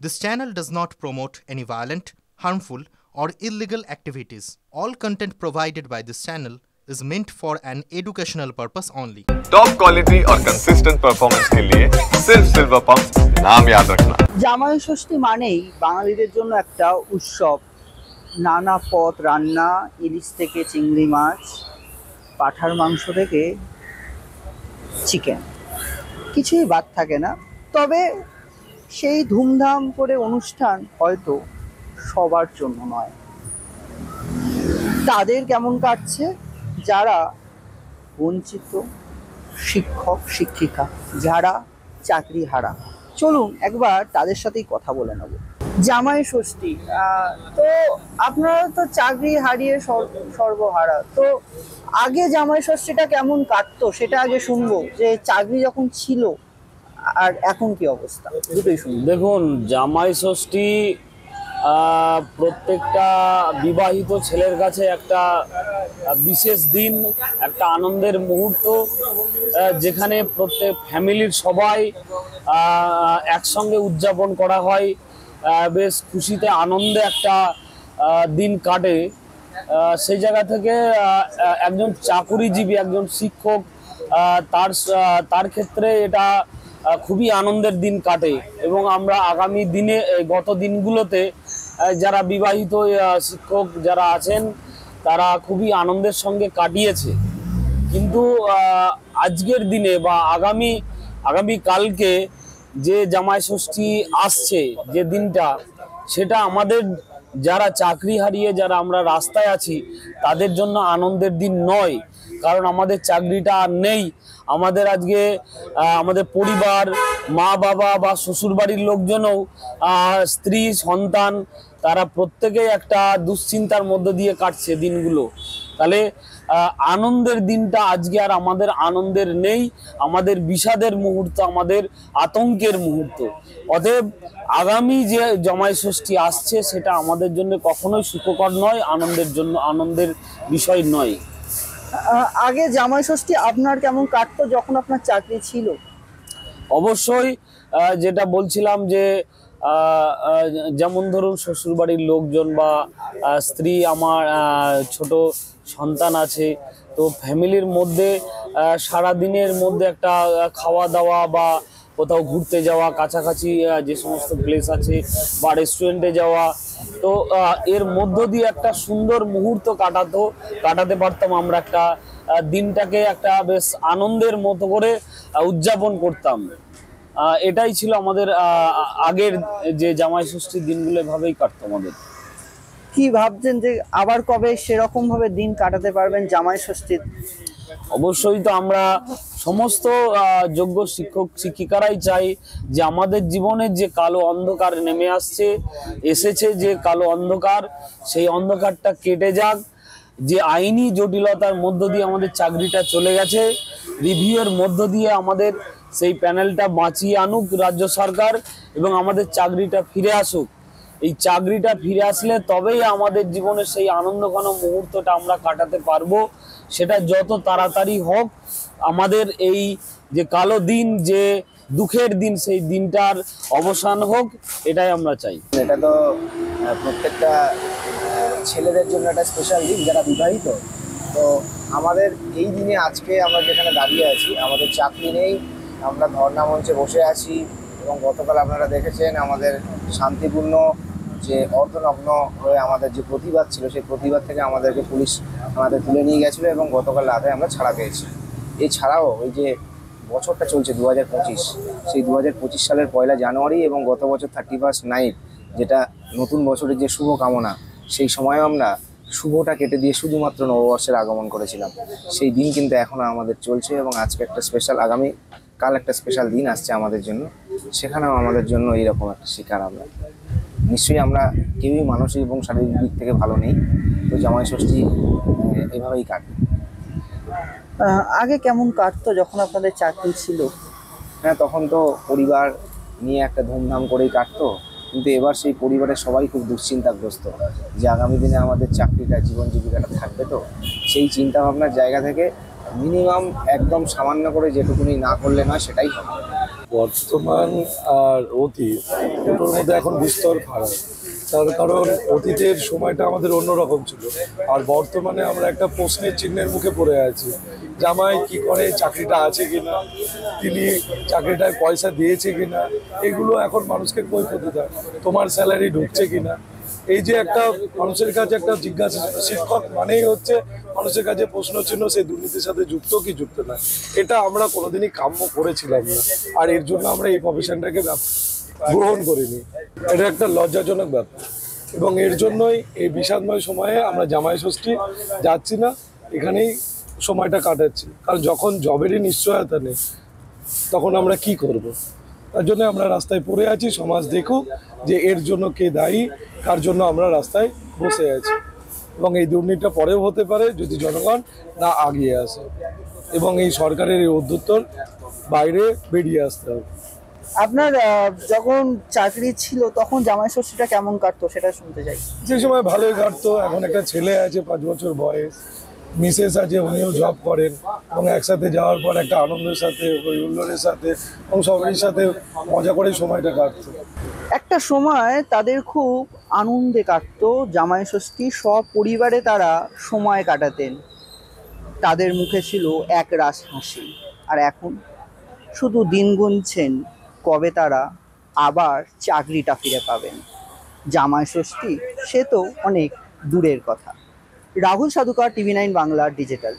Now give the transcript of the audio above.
This channel does not promote any violent, harmful, or illegal activities. All content provided by this channel is meant for an educational purpose only. Top quality और consistent performance के लिए सिर्फ silver pump नाम याद रखना। জামাই ষষ্ঠী মানেই বাঙালিদের জন্য একটা উৎসব। নানা পদ রান্না, ইলিশ থেকে চিংড়ি মাছ, পাঁঠার মাংস থেকে চিকেন, কিছুই বাদ থাকে না। তবে সেই ধুমধাম করে অনুষ্ঠান হয়তো সবার জন্য নয়। তাদের কেমন কাটছে যারা বঞ্চিত, শিক্ষক শিক্ষিকা যারা চাকরি হারা। চলুন একবার তাদের সাথেই কথা বলে নেব। জামাই ষষ্ঠী, তো আপনারা তো চাকরি হারিয়ে সর্বহারা, তো আগে জামাই ষষ্ঠীটা কেমন কাটতো সেটা আগে শুনবো, যে চাকরি যখন ছিল আর এখন কি অবস্থা, দুটোই শুনবো। দেখুন, জামাই ষষ্ঠী প্রত্যেকটা বিবাহিত ছেলের কাছে একটা বিশেষ দিন, একটা আনন্দের মুহূর্ত, যেখানে প্রত্যেক ফ্যামিলির সবাই একসঙ্গে উদযাপন করা হয়। বেশ খুশিতে আনন্দে একটা দিন কাটে। সেই জায়গা থেকে একজন চাকুরিজীবী, একজন শিক্ষক, তার ক্ষেত্রে এটা খুবই আনন্দের দিন কাটে। এবং আমরা আগামী দিনে, গত দিনগুলোতে যারা বিবাহিত শিক্ষক যারা আছেন তারা খুবই আনন্দের সঙ্গে কাটিয়েছে। কিন্তু আজকের দিনে বা আগামী কালকে যে জামাই ষষ্ঠী আসছে, যে দিনটা, সেটা আমাদের যারা চাকরি হারিয়ে যারা আমরা রাস্তায় আছি তাদের জন্য আনন্দের দিন নয়। কারণ আমাদের চাকরিটা আর নেই। আমাদের আজকে আমাদের পরিবার, মা বাবা বা শ্বশুরবাড়ির লোকজনও, স্ত্রী সন্তান, তারা প্রত্যেকেই একটা দুশ্চিন্তার মধ্য দিয়ে কাটছে দিনগুলো। তাহলে আনন্দের দিনটা আজকে আর আমাদের আনন্দের নেই, আমাদের বিষাদের মুহূর্ত, আমাদের আতঙ্কের মুহূর্ত। অতএব আগামী যে জামাই ষষ্ঠী আসছে সেটা আমাদের জন্য কখনোই সুখকর নয়, আনন্দের বিষয় নয়। আগে জামাই ষষ্ঠী আপনার কেমন কাটতো যখন আপনার চাকরি ছিল? অবশ্যই, যেটা বলছিলাম যে যেমন ধরুন শ্বশুরবাড়ির লোকজন বা স্ত্রী, আমার ছোট সন্তান আছে, তো ফ্যামিলির মধ্যে সারাদিনের মধ্যে একটা খাওয়া দাওয়া বা কোথাও ঘুরতে যাওয়া, কাছাকাছি যে সমস্ত প্লেস আছে বা রেস্টুরেন্টে যাওয়া, তো এর মধ্য দিয়ে একটা সুন্দর মুহূর্ত কাটাতে পারতাম। আমরা একটা দিনটাকে একটা বেশ আনন্দের মতো করে উদযাপন করতাম। এটাই ছিল আমাদের আগের যে জামাই ষষ্ঠীর দিনগুলো, এভাবেই কাটতো আমাদের। কি ভাবছেন যে আবার কবে সেরকম ভাবে দিন কাটাতে পারবেন জামাই ষষ্ঠীর? অবশ্যই, তো আমরা সমস্ত যোগ্য শিক্ষক শিক্ষিকারাই চাই যে আমাদের জীবনের যে কালো অন্ধকার নেমে এসেছে, যে কালো অন্ধকার, সেই অন্ধকারটা কেটে যাক। যে আইনি জটিলতার মধ্য দিয়ে আমাদের চাকরিটা চলে গেছে, রিভিউয়ের মধ্য দিয়ে আমাদের সেই প্যানেলটা বাঁচিয়ে আনুক রাজ্য সরকার, এবং আমাদের চাকরিটা ফিরে আসুক। এই চাকরিটা ফিরে আসলে তবেই আমাদের জীবনের সেই আনন্দঘন মুহূর্তটা আমরা কাটাতে পারবো। সেটা যত তাড়াতাড়ি হোক, আমাদের এই যে কালো দিন, যে দুঃখের দিন, সেই দিনটার অবসান হোক, এটাই আমরা চাই। এটা তো প্রত্যেকটা ছেলেদের জন্য একটা স্পেশাল দিন যারা বিবাহিত। তো আমাদের এই দিনে আজকে আমরা যেখানে দাঁড়িয়ে আছি, আমাদের চাকরি নেই, আমরা ধর্ণা মঞ্চে বসে আছি। এবং গতকাল আপনারা দেখেছেন আমাদের শান্তিপূর্ণ যে অর্ধনগ্ন হয়ে আমাদের যে প্রতিবাদ ছিল, সেই প্রতিবাদ থেকে আমাদেরকে পুলিশ আমাদের তুলে নিয়ে গেছিলো এবং গতকাল রাতে আমরা ছাড়া পেয়েছি। এছাড়াও ওই যে বছরটা চলছে 2025, সেই 2025 সালের 1 জানুয়ারি এবং গত বছর 31 নাইট, যেটা নতুন বছরের যে শুভ কামনা, সেই সময়ও আমরা শুভটা কেটে দিয়ে শুধুমাত্র নববর্ষের আগমন করেছিলাম। সেই দিন কিন্তু এখনও আমাদের চলছে এবং আজকে একটা স্পেশাল, আগামীকাল একটা স্পেশাল দিন আসছে আমাদের জন্য, সেখানেও আমাদের জন্য এইরকম একটা শিকার। আমরা নিশ্চয়ই আমরা কেউই মানসিক এবং শারীরিক দিক থেকে ভালো নেই। তো জামাই ষষ্ঠী এভাবেই কাটে। আগে কেমন কাটতো যখন আপনাদের চাকরি ছিল? হ্যাঁ, তখন তো পরিবার নিয়ে একটা ধুমধাম করেই কাটতো, কিন্তু এবার সেই পরিবারের সবাই খুব দুশ্চিন্তাগ্রস্ত যে আগামী দিনে আমাদের চাকরিটা, জীবন জীবিকাটা থাকবে। তো সেই চিন্তা ভাবনার জায়গা থেকে মিনিমাম একদম সামান্য করে যেটুকুনি না করলে নয়, সেটাই হবে। বর্তমান আর অতীত দুটোর মধ্যে এখন বিস্তর ফারাক। তার কারণ অতীতের সময়টা আমাদের অন্যরকম ছিল, আর বর্তমানে আমরা একটা প্রশ্নের চিহ্নের মুখে পড়ে আছি। জামাই কি করে, চাকরিটা আছে কিনা, তিনি চাকরিটায় পয়সা দিয়েছে কিনা, এগুলো এখন মানুষকে কৈফিয়ত দেয়। তোমার স্যালারি ঢুকছে কিনা, এই যে একটা মানুষের কাছে একটা জিজ্ঞাসা, শিক্ষক মানেই হচ্ছে মানুষের কাছে প্রশ্ন চিহ্ন, সেই দুর্নীতির সাথে যুক্ত কি যুক্ত না। এটা আমরা কোনোদিনই কাম্য করেছিলাম না, আর এর জন্য আমরা এই প্রফেশনটাকে গ্রহণ করিনি। এটা একটা লজ্জাজনক ব্যাপার, এবং এর জন্যই এই বিষাদময় সময়ে আমরা জামাই ষষ্ঠী যাচ্ছি না, এখানেই সময়টা কাটাচ্ছি। কারণ যখন জবেরই নিশ্চয়তা নেই, তখন আমরা কি করব? তার জন্য আমরা রাস্তায় পড়ে আছি। সমাজ দেখুক যে এর জন্য কে দায়ী, কার জন্য আমরা রাস্তায় বসে আছি। এবং এই দুর্নীতিটা পরেও হতে পারে যদি জনগণ না আগিয়ে আসে, এবং এই সরকারের এই উদ্যোক্তর বাইরে বেরিয়ে আসতে হবে। আপনার যখন চাকরি ছিল তখন জামাই ষষ্ঠীটা কেমন কাটতো সেটা শুনতে চাই। যে সময় ভালোই কাটতো। এখন একটা ছেলে আছে 5 বছর বয়স, মিসেস আছে, উনিও জব করেন, এবং একসাথে যাওয়ার পর একটা আনন্দের সাথে, ওই উল্লোড়ের সাথে এবং সবারই সাথে মজা করে সময়টা কাটতো। একটা সময় তাদের খুব আনন্দে কাটতো জামাই ষষ্ঠী, সপরিবারে তারা সময় কাটাতেন, তাদের মুখে ছিল একরাশ হাসি। আর এখন শুধু দিন গুনছেন কবে তারা আবার চাকরিটা ফিরে পাবেন। জামাই ষষ্ঠী সে তো অনেক দূরের কথা। Rahul সাধুকা, TV9 Bangla digital.